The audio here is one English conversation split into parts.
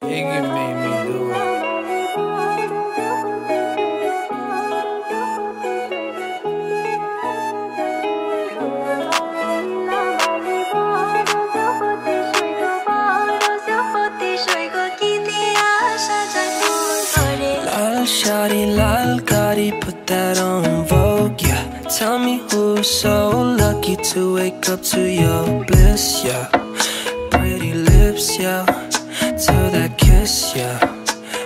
Iggy made me do it. Lal shawty, lal Gotti, put that on Vogue, yeah. Tell me who's so lucky to wake up to your bliss, yeah. Pretty lips, yeah, to that kiss, yeah.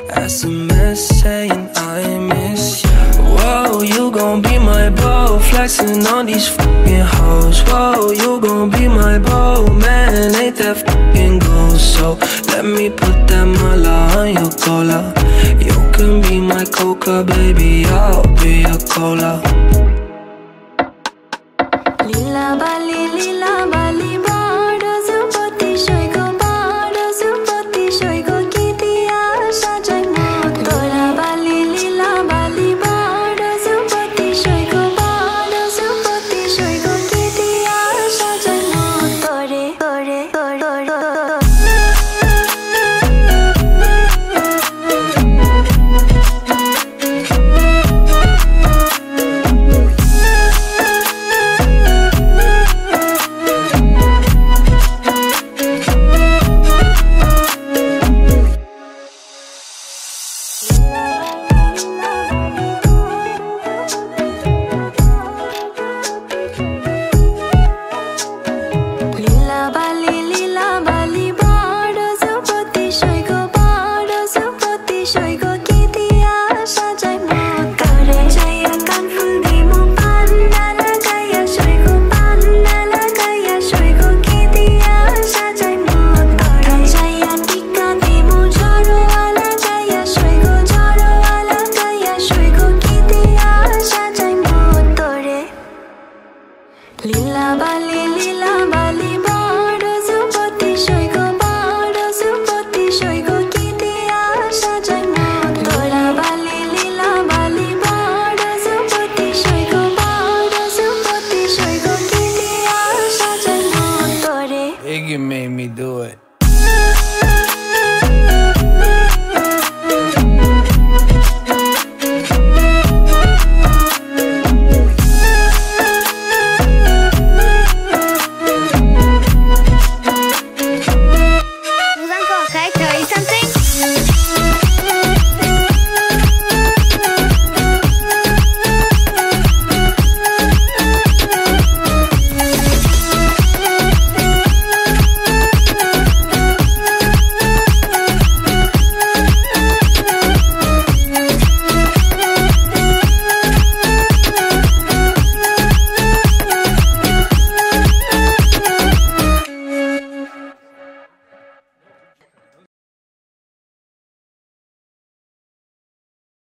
SMS saying I miss ya. Whoa, you gon' be my beau, flexing on these fucking hoes. Whoa, you gon' be my beau, man, ain't that fucking gold? So let me put that mala on your cola. You can be my coca, baby, I'll be your cola. Lila Bali, Lila Bali.